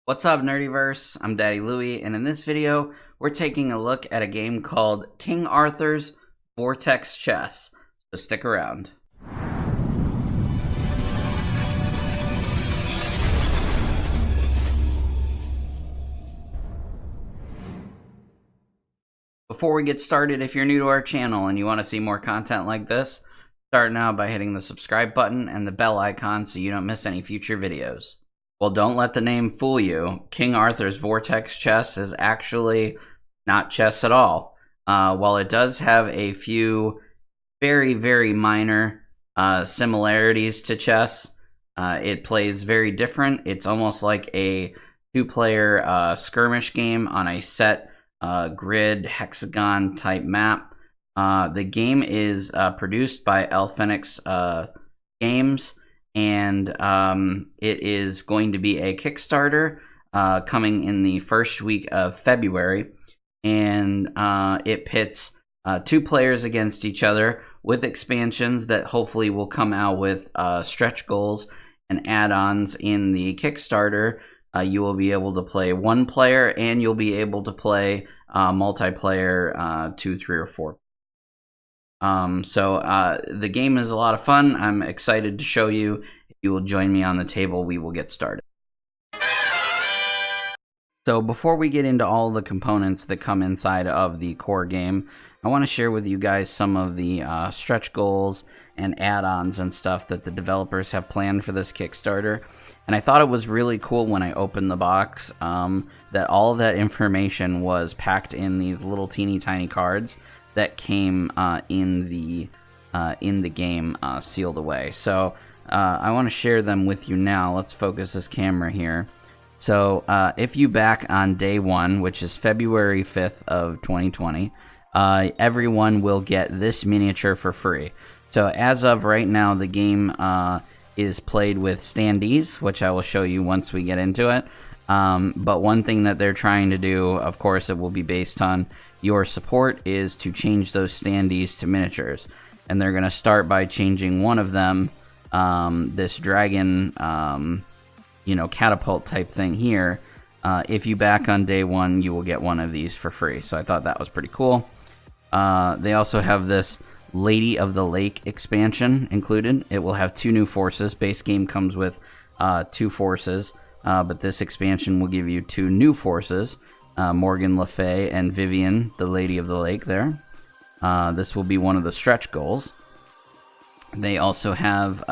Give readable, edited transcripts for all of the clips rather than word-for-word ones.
What's up, Nerdyverse? I'm Daddy Louie, and in this video, we're taking a look at a game called King Arthur's Vortex Chess. So stick around. Before we get started, if you're new to our channel and you want to see more content like this, start now by hitting the subscribe button and the bell icon so you don't miss any future videos. Well, don't let the name fool you. King Arthur's Vortex Chess is actually not chess at all. While it does have a few very, very minor similarities to chess, it plays very different. It's almost like a two-player skirmish game on a set grid hexagon type map. The game is produced by Phoenix Games, and it is going to be a Kickstarter coming in the first week of February, and it pits two players against each other with expansions that hopefully will come out with stretch goals and add-ons. In the Kickstarter, you will be able to play one player, and you'll be able to play multiplayer 2, 3, or 4. The game is a lot of fun. I'm excited to show you. If you will join me on the table, we will get started. So before we get into all the components that come inside of the core game, I want to share with you guys some of the stretch goals and add-ons and stuff that the developers have planned for this Kickstarter. And I thought it was really cool when I opened the box that all of that information was packed in these little teeny tiny cards that came in the game sealed away. So I want to share them with you now. Let's focus this camera here. So if you back on day one, which is February 5th of 2020, everyone will get this miniature for free. So as of right now, the game is played with standees, which I will show you once we get into it. But one thing that they're trying to do, of course, it will be based on your support, is to change those standees to miniatures. And they're going to start by changing one of them, this dragon, catapult type thing here. If you back on day one, you will get one of these for free. So I thought that was pretty cool. They also have this Lady of the Lake expansion included. It will have 2 new forces. Base game comes with 2 forces, but this expansion will give you 2 new forces, Morgan Le Fay and Vivian, the Lady of the Lake there. This will be one of the stretch goals. They also have,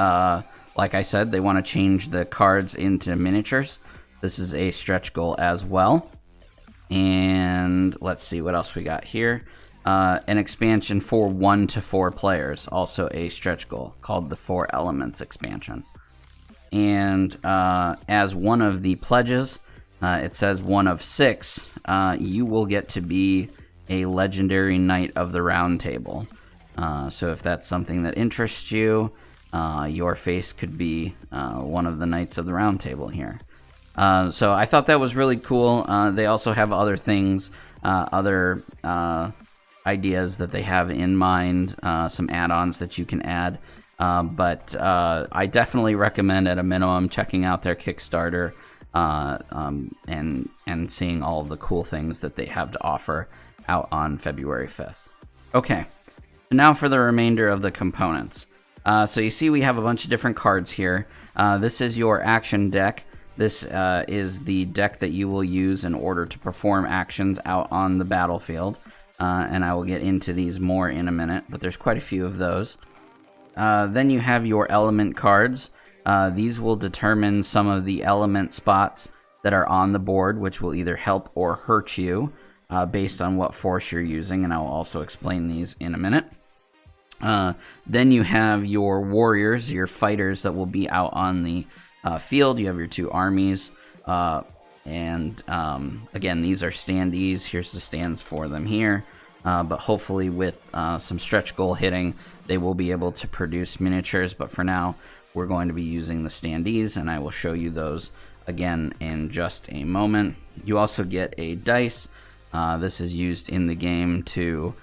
like I said, they want to change the cards into miniatures. This is a stretch goal as well. And let's see what else we got here. An expansion for 1 to 4 players, also a stretch goal, called the 4 Elements expansion. And as one of the pledges, it says 1 of 6, you will get to be a legendary Knight of the Round Table. So if that's something that interests you, your face could be one of the Knights of the Round Table here. So I thought that was really cool. They also have other things, other ideas that they have in mind, some add-ons that you can add. But I definitely recommend, at a minimum, checking out their Kickstarter and seeing all of the cool things that they have to offer out on February 5th. Okay, so now for the remainder of the components. So you see we have a bunch of different cards here. This is your action deck. This is the deck that you will use in order to perform actions out on the battlefield. And I will get into these more in a minute, but there's quite a few of those. Then you have your element cards. These will determine some of the element spots that are on the board, which will either help or hurt you based on what force you're using, and I'll also explain these in a minute. Then you have your warriors, your fighters that will be out on the field. You have your 2 armies. And again, these are standees. Here's the stands for them here. But hopefully with some stretch goal hitting, they will be able to produce miniatures. But for now, we're going to be using the standees, and I will show you those again in just a moment. You also get a dice. This is used in the game to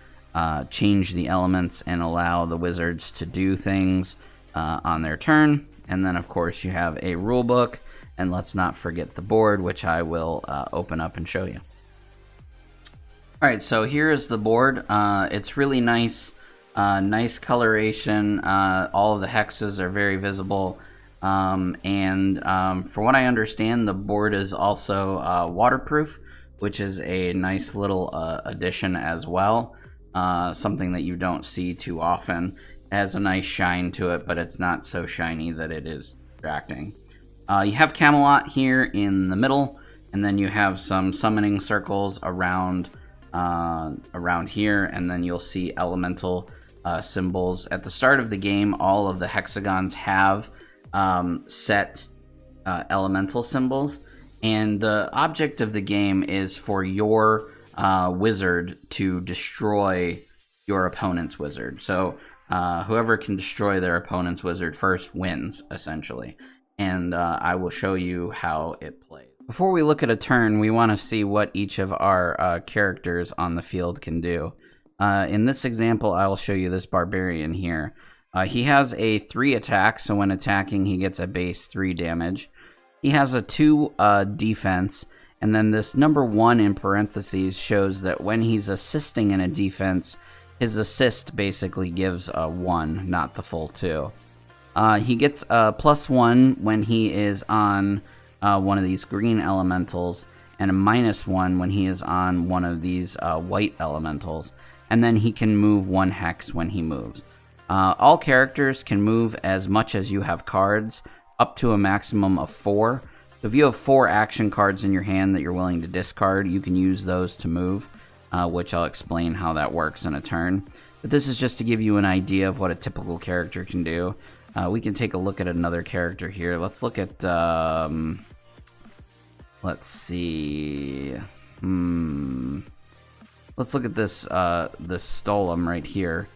change the elements and allow the wizards to do things on their turn. And then, of course, you have a rule book And let's not forget the board, which I will open up and show you. All right, so here is the board. It's really nice, nice coloration. All of the hexes are very visible. For what I understand, the board is also waterproof, which is a nice little addition as well. Something that you don't see too often. It has a nice shine to it, but it's not so shiny that it is distracting. You have Camelot here in the middle, and then you have some summoning circles around here, and then you'll see elemental symbols. At the start of the game, all of the hexagons have set elemental symbols, and the object of the game is for your wizard to destroy your opponent's wizard. So whoever can destroy their opponent's wizard first wins, essentially. And I will show you how it plays. Before we look at a turn, we want to see what each of our characters on the field can do. In this example, I will show you this barbarian here. He has a 3 attack, so when attacking, he gets a base 3 damage. He has a 2 defense, and then this number 1 in parentheses shows that when he's assisting in a defense, his assist basically gives a 1, not the full 2. He gets a +1 when he is on one of these green elementals, and a -1 when he is on one of these white elementals. And then he can move 1 hex when he moves. All characters can move as much as you have cards, up to a maximum of 4. So if you have 4 action cards in your hand that you're willing to discard, you can use those to move, which I'll explain how that works in a turn. But this is just to give you an idea of what a typical character can do. We can take a look at another character here. Let's look at, let's see. Let's look at this Stolem right here.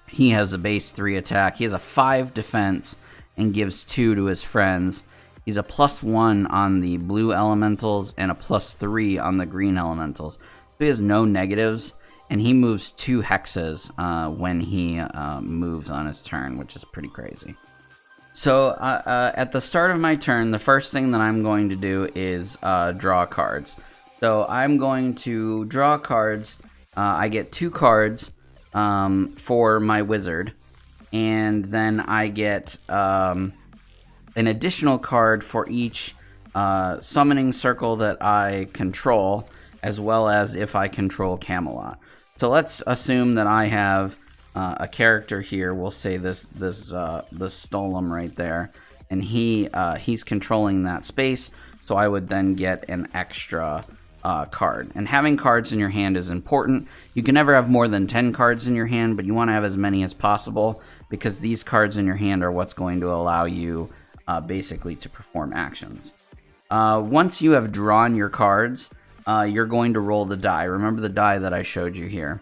He has a base 3 attack. He has a 5 defense and gives 2 to his friends. He's a +1 on the blue elementals and a +3 on the green elementals. So he has no negatives, and he moves 2 hexes when he moves on his turn, which is pretty crazy. So at the start of my turn, the first thing that I'm going to do is draw cards. So I'm going to draw cards. I get 2 cards for my wizard, and then I get an additional card for each summoning circle that I control, as well as if I control Camelot. So let's assume that I have a character here. We'll say this Stolem right there, and he's controlling that space. So I would then get an extra card. And having cards in your hand is important. You can never have more than 10 cards in your hand, but you want to have as many as possible, because these cards in your hand are what's going to allow you basically to perform actions. Once you have drawn your cards, you're going to roll the die. Remember the die that I showed you here.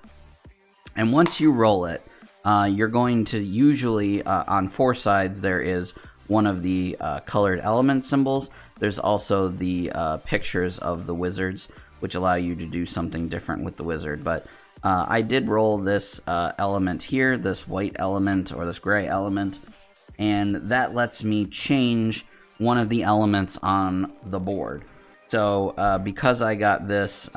And once you roll it, you're going to usually, on 4 sides, there is one of the colored element symbols. There's also the pictures of the wizards, which allow you to do something different with the wizard. But I did roll this element here, this white element or this gray element, and that lets me change one of the elements on the board. So because I got this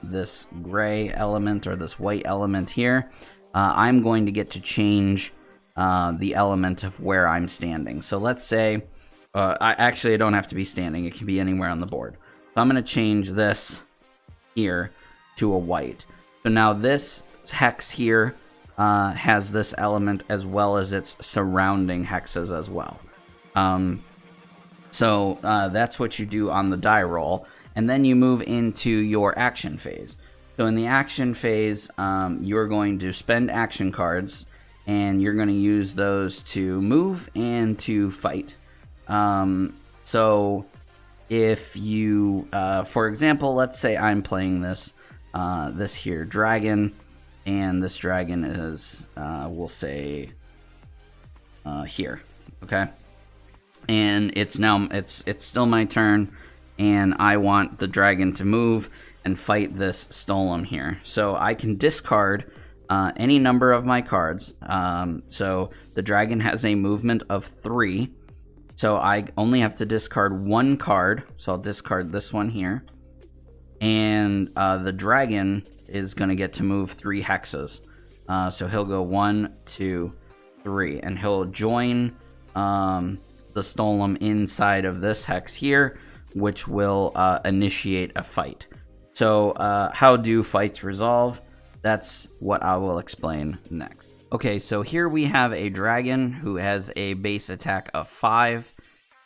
this gray element or this white element here, I'm going to get to change the element of where I'm standing. So let's say, I don't have to be standing. It can be anywhere on the board. So I'm going to change this here to a white. So now this hex here has this element as well as its surrounding hexes as well. So that's what you do on the die roll. And then you move into your action phase. So in the action phase, you're going to spend action cards, and you're going to use those to move and to fight. So if you, for example, let's say I'm playing this here dragon, and this dragon is, we'll say, here, okay? And it's still my turn, and I want the dragon to move and fight this Stolem here. So I can discard any number of my cards. So the dragon has a movement of 3. So I only have to discard one card. So I'll discard this one here. And the dragon is going to get to move 3 hexes. So he'll go 1, 2, 3. And he'll join the Stolem inside of this hex here, which will initiate a fight. So how do fights resolve? That's what I will explain next. Okay, so here we have a dragon who has a base attack of 5,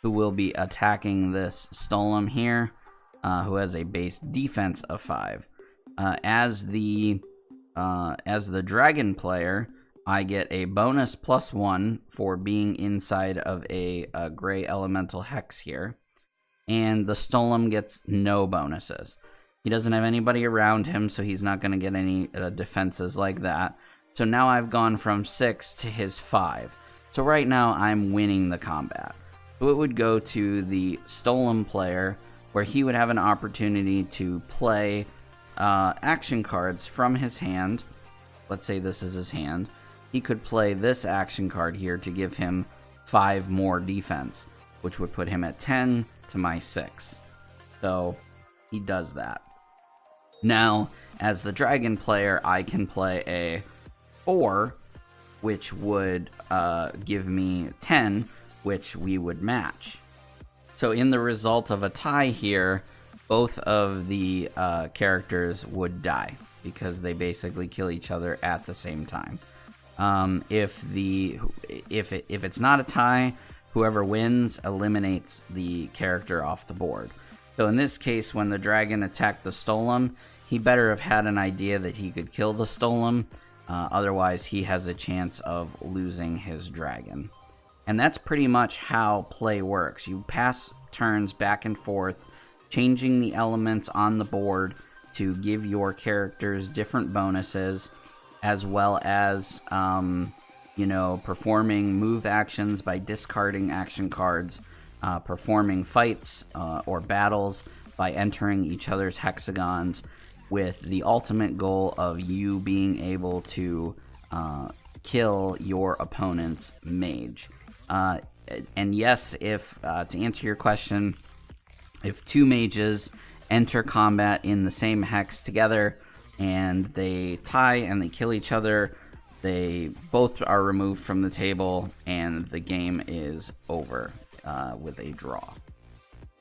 who will be attacking this Stolem here, who has a base defense of 5. As the dragon player, I get a bonus +1 for being inside of a gray elemental hex here, and the Stolem gets no bonuses. He doesn't have anybody around him, so he's not going to get any defenses like that. So now I've gone from 6 to his 5. So right now I'm winning the combat. So it would go to the Stolem player, where he would have an opportunity to play action cards from his hand. Let's say this is his hand. He could play this action card here to give him 5 more defense, which would put him at 10 to my 6. So he does that. Now, as the dragon player, I can play a 4, which would give me 10, which we would match. So in the result of a tie here, both of the characters would die because they basically kill each other at the same time. If it's not a tie, whoever wins eliminates the character off the board. So in this case, when the dragon attacked the Stolem, he better have had an idea that he could kill the Stolem. Otherwise, he has a chance of losing his dragon. And that's pretty much how play works. You pass turns back and forth, changing the elements on the board to give your characters different bonuses, as well as, performing move actions by discarding action cards, performing fights or battles by entering each other's hexagons, with the ultimate goal of you being able to kill your opponent's mage. And yes, if to answer your question, if 2 mages enter combat in the same hex together and they tie and they kill each other, they both are removed from the table and the game is over with a draw.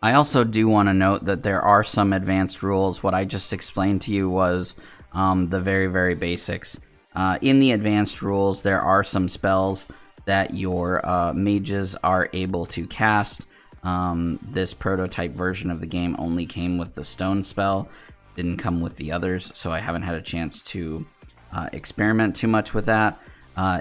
I also do want to note that there are some advanced rules. What I just explained to you was the very, very basics. In the advanced rules, there are some spells that your mages are able to cast. This prototype version of the game only came with the stone spell, didn't come with the others, so I haven't had a chance to experiment too much with that.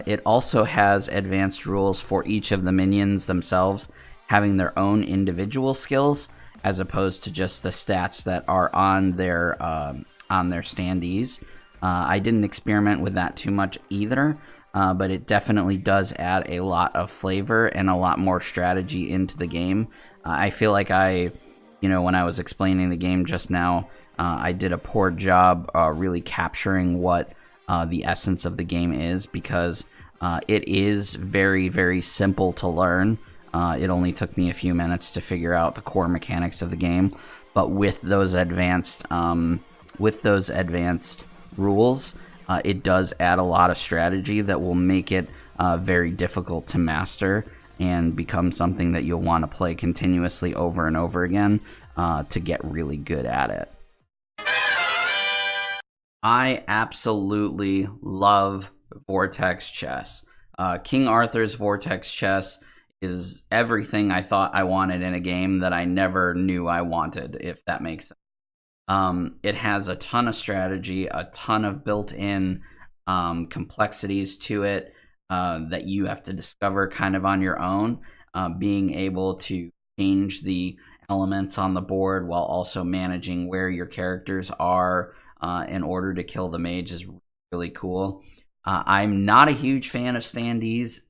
It also has advanced rules for each of the minions themselves having their own individual skills, as opposed to just the stats that are on their standees. I didn't experiment with that too much either, but it definitely does add a lot of flavor and a lot more strategy into the game. I feel like when I was explaining the game just now, I did a poor job really capturing what the essence of the game is, because it is very, very simple to learn. It only took me a few minutes to figure out the core mechanics of the game, but with those advanced rules, it does add a lot of strategy that will make it very difficult to master and become something that you'll want to play continuously over and over again to get really good at it. I absolutely love Vortex chess. King Arthur's Vortex chess is everything I thought I wanted in a game that I never knew I wanted, if that makes sense. It has a ton of strategy, a ton of built-in complexities to it that you have to discover kind of on your own. Being able to change the elements on the board while also managing where your characters are in order to kill the mage is really cool. I'm not a huge fan of standees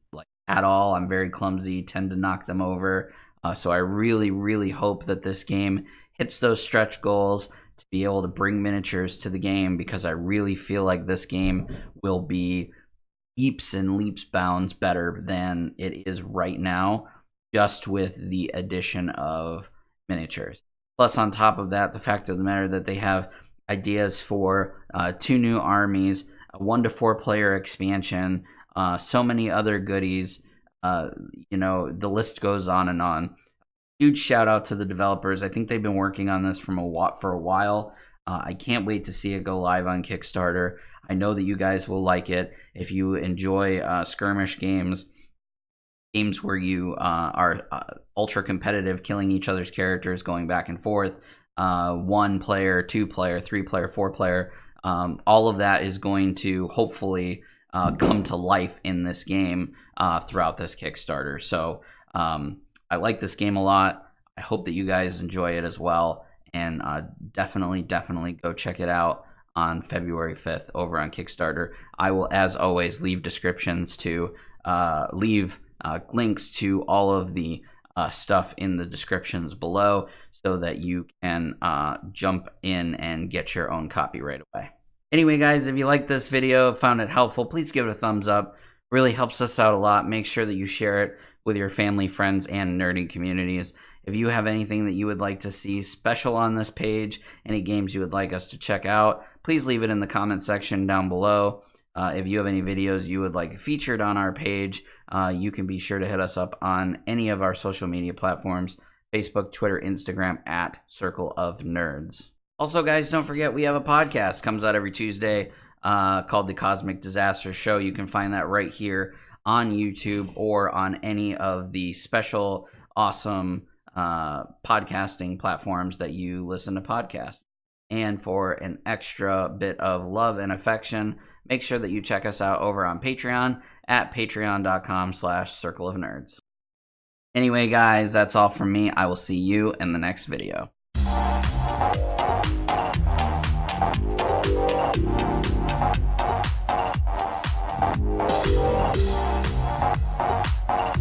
at all. I'm very clumsy, tend to knock them over. So I really, really hope that this game hits those stretch goals to be able to bring miniatures to the game, because I really feel like this game will be leaps and leaps bounds better than it is right now. just with the addition of miniatures. Plus, on top of that, the fact of the matter that they have ideas for 2 new armies, a 1 to 4 player expansion, so many other goodies. The list goes on and on. Huge shout out to the developers. I think they've been working on this for a while. I can't wait to see it go live on Kickstarter. I know that you guys will like it. If you enjoy skirmish games where you are ultra competitive, killing each other's characters, going back and forth, 1 player, 2 player, 3 player, 4 player, all of that is going to hopefully come to life in this game throughout this Kickstarter. So I like this game a lot. I hope that you guys enjoy it as well, and definitely go check it out on February 5th over on Kickstarter. I will, as always, leave descriptions to links to all of the stuff in the descriptions below so that you can jump in and get your own copy right away. Anyway, guys, if you liked this video, found it helpful, please give it a thumbs up. Really helps us out a lot. Make sure that you share it with your family, friends, and nerdy communities. If you have anything that you would like to see special on this page, any games you would like us to check out, please leave it in the comment section down below. If you have any videos you would like featured on our page, you can be sure to hit us up on any of our social media platforms, Facebook, Twitter, Instagram, at Circle of Nerds. Also, guys, don't forget we have a podcast. Comes out every Tuesday called The Cosmic Disaster Show. You can find that right here on YouTube or on any of the special, awesome podcasting platforms that you listen to podcasts. And for an extra bit of love and affection, make sure that you check us out over on Patreon at patreon.com/Circle of Nerds. Anyway, guys, that's all from me. I will see you in the next video.